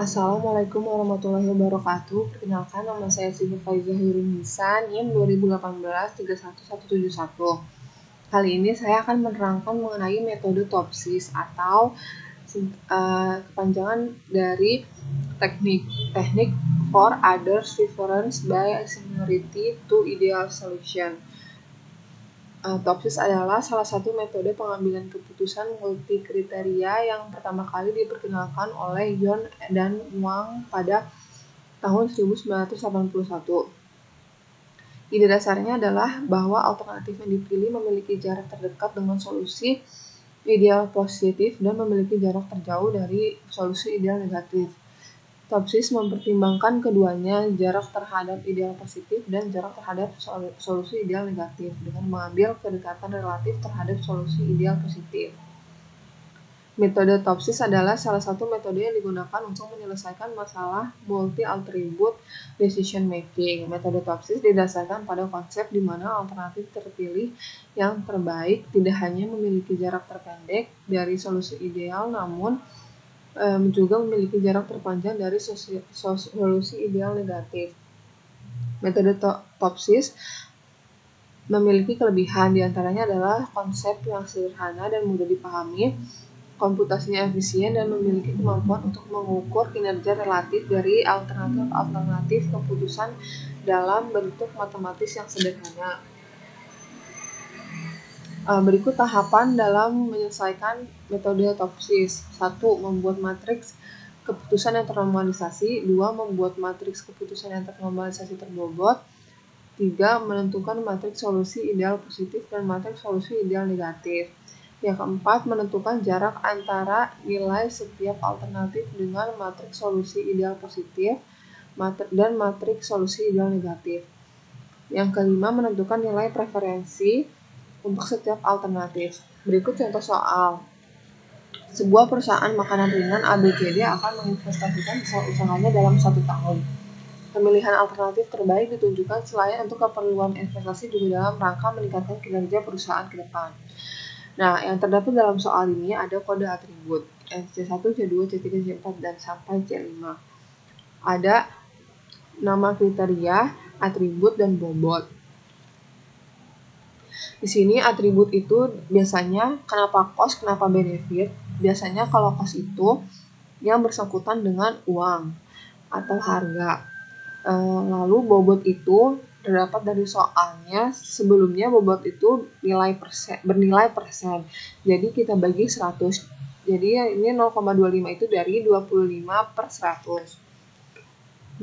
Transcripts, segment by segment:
Assalamualaikum warahmatullahi wabarakatuh. Perkenalkan, nama saya Siti Faizah Nisa, NIM 2018-31171. Kali ini saya akan menerangkan mengenai metode TOPSIS atau kepanjangan dari teknik for others reference by similarity to ideal solution. TOPSIS adalah salah satu metode pengambilan keputusan multi kriteria yang pertama kali diperkenalkan oleh John dan Wang pada tahun 1981. Ide dasarnya adalah bahwa alternatif yang dipilih memiliki jarak terdekat dengan solusi ideal positif dan memiliki jarak terjauh dari solusi ideal negatif. TOPSIS mempertimbangkan keduanya, jarak terhadap ideal positif dan jarak terhadap solusi ideal negatif, dengan mengambil kedekatan relatif terhadap solusi ideal positif. Metode TOPSIS adalah salah satu metode yang digunakan untuk menyelesaikan masalah multi-attribute decision making. Metode TOPSIS didasarkan pada konsep di mana alternatif terpilih yang terbaik tidak hanya memiliki jarak terpendek dari solusi ideal, namun juga memiliki jarak terpanjang dari solusi ideal negatif. Metode TOPSIS memiliki kelebihan, diantaranya adalah konsep yang sederhana dan mudah dipahami, komputasinya efisien, dan memiliki kemampuan untuk mengukur kinerja relatif dari alternatif keputusan dalam bentuk matematis yang sederhana. Berikut tahapan dalam menyelesaikan metode TOPSIS. 1. Membuat matriks keputusan yang ternormalisasi. 2. Membuat matriks keputusan yang ternormalisasi terbobot. 3. Menentukan matriks solusi ideal positif dan matriks solusi ideal negatif. Yang keempat, menentukan jarak antara nilai setiap alternatif dengan matriks solusi ideal positif dan matriks solusi ideal negatif. Yang kelima, menentukan nilai preferensi untuk setiap alternatif. Berikut contoh soal. Sebuah perusahaan makanan ringan ABCD akan menginvestasikan usahanya dalam 1 tahun. Pemilihan alternatif terbaik ditunjukkan selain untuk keperluan investasi juga dalam rangka meningkatkan kinerja perusahaan ke depan. Nah, yang terdapat dalam soal ini ada kode atribut C1, C2, C3, C4, dan sampai C5. Ada nama kriteria, atribut, dan bobot. Di sini atribut itu biasanya kenapa cost, kenapa benefit. Biasanya kalau cost itu yang bersangkutan dengan uang atau harga. Lalu bobot itu terdapat dari soalnya. Sebelumnya bobot itu bernilai persen. Jadi kita bagi 100. Jadi ini 0,25 itu dari 25/100.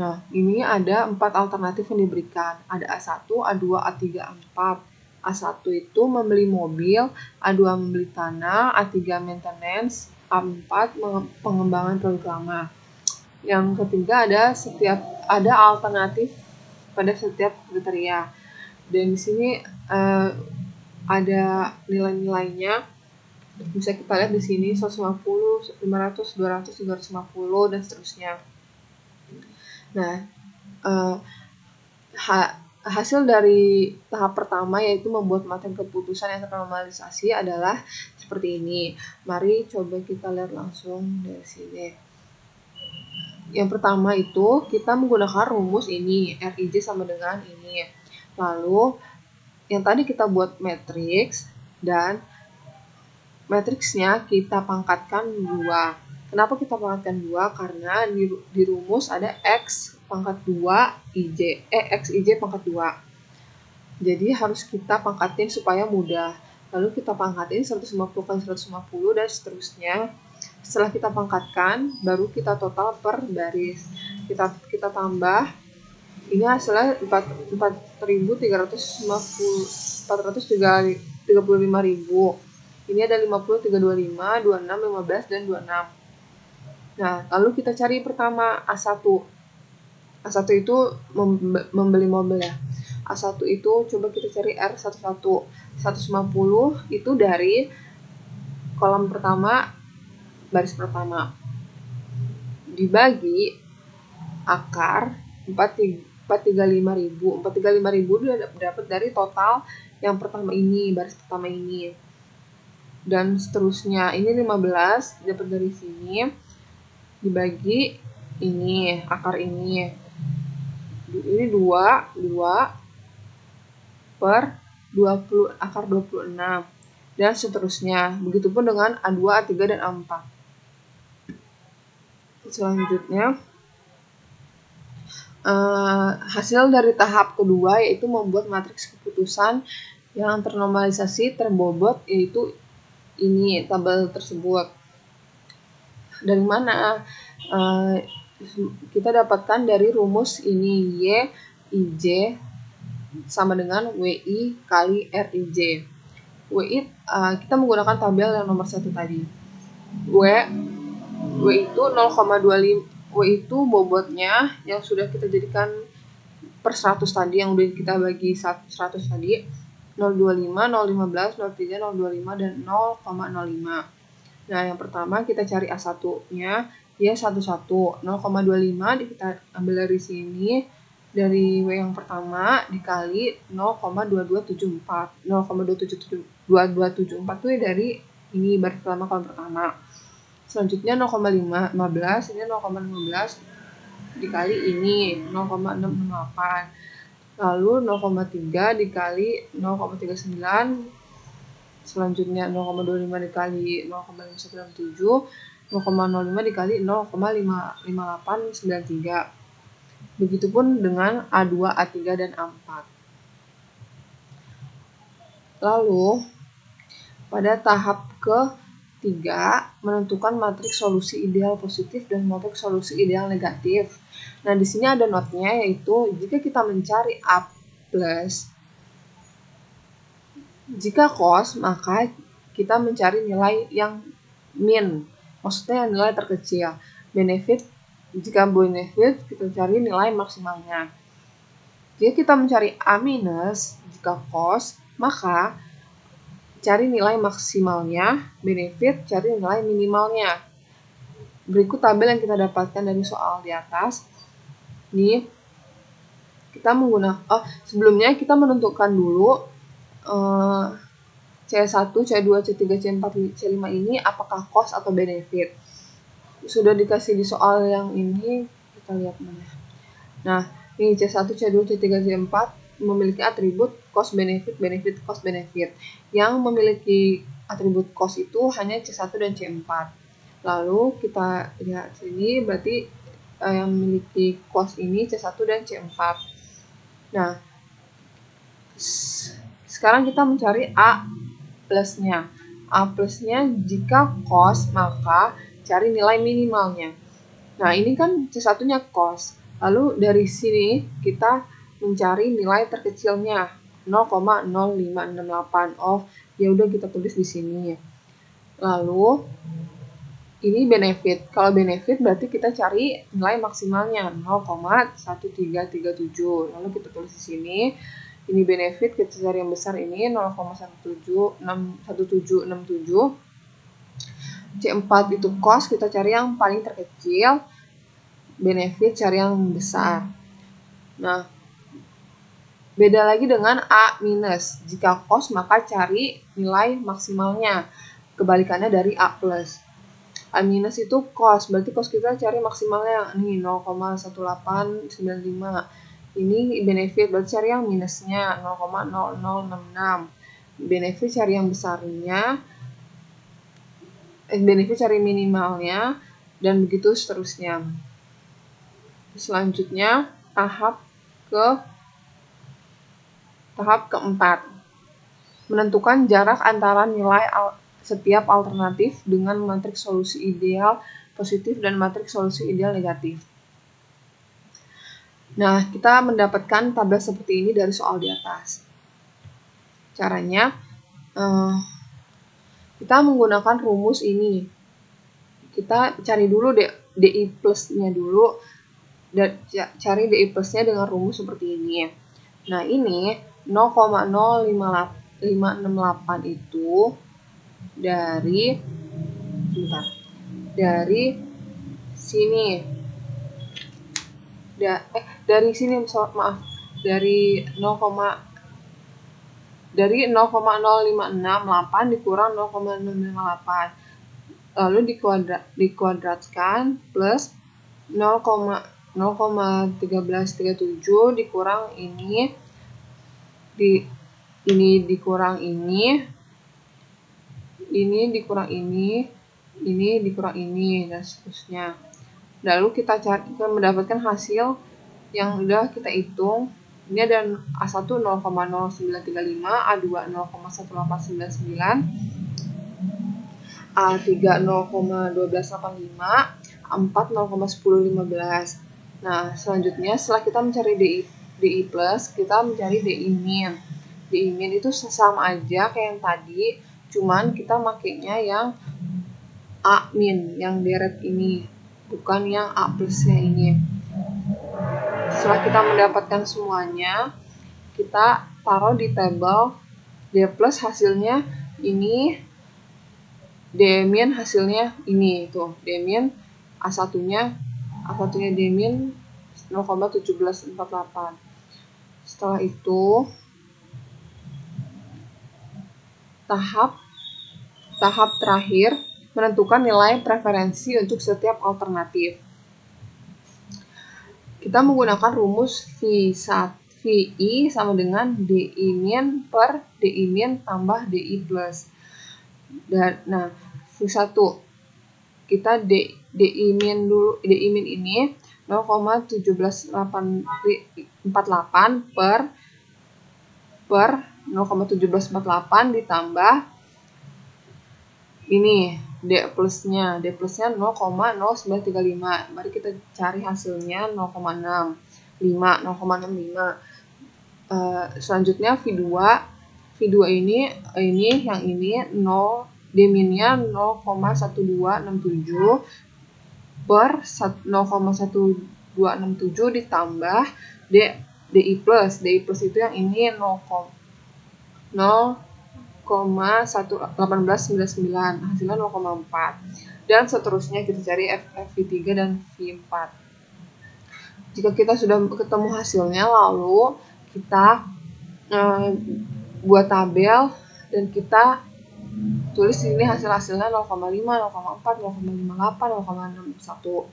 Nah, ini ada 4 alternatif yang diberikan. Ada A1, A2, A3, A4. A1 itu membeli mobil, A2 membeli tanah, A3 maintenance, A4 pengembangan produk lama. Yang ketiga ada alternatif pada setiap kriteria. Dan di sini ada nilai-nilainya. Bisa kita lihat di sini 150, 500, 200, 350 dan seterusnya. Nah, hasil dari tahap pertama yaitu membuat materi keputusan yang ternormalisasi adalah seperti ini. Mari coba kita lihat langsung dari sini. Yang pertama itu kita menggunakan rumus ini, Rij sama dengan ini. Lalu yang tadi kita buat matriks dan matriksnya kita pangkatkan 2. Kenapa kita pangkatkan 2? Karena di rumus ada X pangkat 2 X IJ pangkat 2. Jadi harus kita pangkatin supaya mudah. Lalu kita pangkatin 150 kali 150 dan seterusnya. Setelah kita pangkatkan, baru kita total per baris. Kita tambah. Ini hasilnya 435.000. Ini ada 50, 325, 26, 15, dan 26. Nah, lalu kita cari pertama A1. A1 itu membeli mobil ya. A1 itu coba kita cari R11. 150 itu dari kolom pertama, baris pertama. Dibagi akar 435.000. 435.000 dapat dari total yang pertama ini, baris pertama ini. Dan seterusnya, ini 15 dapat dari sini. Dibagi ini, akar ini 2 per 20, akar 26, dan seterusnya. Begitupun dengan A2, A3, dan A4. Selanjutnya, hasil dari tahap kedua yaitu membuat matriks keputusan yang ternormalisasi terbobot, yaitu ini tabel tersebut. Dari mana? Kita dapatkan dari rumus ini, Y IJ sama dengan WI kali RIJ. WI kita menggunakan tabel yang nomor 1 tadi. W itu 0,25. W itu bobotnya yang sudah kita jadikan per 100 tadi, yang udah kita bagi 100 tadi, 0,25, 0,15, 0,3, 0,25, dan 0,05. Nah, yang pertama kita cari A1-nya, ya 11, 0,25 kita ambil dari sini, dari W yang pertama dikali 0,2274. 0,2274 itu dari ini baris pertama kolom pertama. Selanjutnya 0,15, ini 0,15 dikali ini 0,668. Lalu 0,3 dikali 0,39. Selanjutnya 0,25 dikali 0,5167, 0,05 dikali 0,5893. Begitupun dengan A2, A3, dan A4. Lalu, pada tahap ketiga, menentukan matriks solusi ideal positif dan matriks solusi ideal negatif. Nah, di sini ada notnya, yaitu jika kita mencari A+, jika cos, maka kita mencari nilai yang min, maksudnya nilai terkecil. Benefit, jika benefit, kita cari nilai maksimalnya. Jika kita mencari A minus, jika cos, maka cari nilai maksimalnya. Benefit, cari nilai minimalnya. Berikut tabel yang kita dapatkan dari soal di atas. Nih, kita menggunakan, sebelumnya kita menentukan dulu C1, C2, C3, C4, C5 ini apakah cost atau benefit. Sudah dikasih di soal yang ini, kita lihat mana. Nah, ini C1, C2, C3, C4 memiliki atribut cost benefit, benefit, cost benefit. Yang memiliki atribut cost itu hanya C1 dan C4. Lalu kita lihat sini, berarti yang memiliki cost ini C1 dan C4. Nah, sekarang kita mencari A plusnya. A plusnya jika cost, maka cari nilai minimalnya. Nah, ini kan C1-nya cost. Lalu dari sini kita mencari nilai terkecilnya 0,0568. Ya udah kita tulis di sini. Lalu ini benefit. Kalau benefit berarti kita cari nilai maksimalnya 0,1337. Lalu kita tulis di sini. Ini benefit, kita cari yang besar ini 0,1767. C4 itu cost, kita cari yang paling terkecil. Benefit cari yang besar. Nah, beda lagi dengan A minus. Jika cost maka cari nilai maksimalnya. Kebalikannya dari A plus. A minus itu cost, berarti cost kita cari maksimalnya nih 0,1895. Ini benefit, berarti cari yang minusnya 0,0066. Benefit cari yang besarnya, benefit cari minimalnya, dan begitu seterusnya. Selanjutnya tahap keempat, menentukan jarak antara nilai setiap alternatif dengan matriks solusi ideal positif dan matriks solusi ideal negatif. Nah, kita mendapatkan tabel seperti ini dari soal di atas. Caranya, kita menggunakan rumus ini. Kita cari dulu DI plusnya dulu, dan cari DI plusnya dengan rumus seperti ini. Nah, ini 0,0568 itu dari sini. Dari 0,0568 dikurang 0,658, lalu dikuadratkan plus 0,1337 dikurang ini dikurang ini dikurang ini dikurang ini, dan seterusnya. Lalu kita mendapatkan hasil yang udah kita hitung. Ini ada A1 0,0935, A2 0,1899, A3 0,1285, A4 0,1015. Nah, selanjutnya setelah kita mencari DI plus, kita mencari DI min. DI min itu sama aja kayak yang tadi, cuman kita makainya yang A min, yang deret ini, bukan yang A plusnya ini. Setelah kita mendapatkan semuanya, kita taruh di tabel D plus hasilnya ini, D min hasilnya ini, tuh D min A1-nya D min 0,1748. Setelah itu tahap terakhir menentukan nilai preferensi untuk setiap alternatif. Kita menggunakan rumus VI sama dengan DI min per DI min tambah DI plus. Nah, V1 kita DI min dulu, DI min ini 0,1748 per 0,1748 ditambah ini D plusnya 0,0935. Mari kita cari hasilnya 0,65. Selanjutnya V2 ini yang ini 0, D minnya 0,1267 per 0,1267 ditambah DI plus itu yang ini 0,1899, hasilnya 0,4, dan seterusnya kita cari V3 dan V4. Jika kita sudah ketemu hasilnya, lalu kita buat tabel dan kita tulis ini hasilnya 0,5, 0,4, 0,58, 0,61.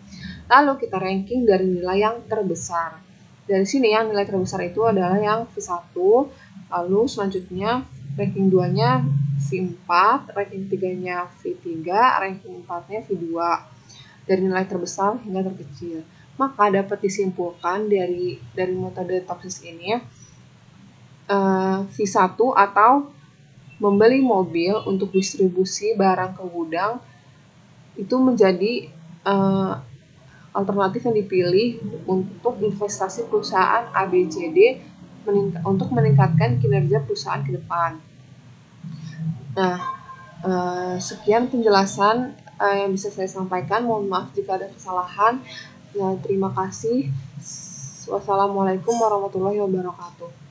Lalu kita ranking dari nilai yang terbesar. Dari sini yang nilai terbesar itu adalah yang V1, lalu selanjutnya ranking 2-nya V4, ranking 3-nya V3, ranking 4-nya V2. Dari nilai terbesar hingga terkecil. Maka dapat disimpulkan dari metode Topsis ini, V1 atau membeli mobil untuk distribusi barang ke gudang itu menjadi alternatif yang dipilih untuk investasi perusahaan ABCD untuk meningkatkan kinerja perusahaan ke depan. Nah, sekian penjelasan yang bisa saya sampaikan. Mohon maaf jika ada kesalahan. Ya, terima kasih. Wassalamualaikum warahmatullahi wabarakatuh.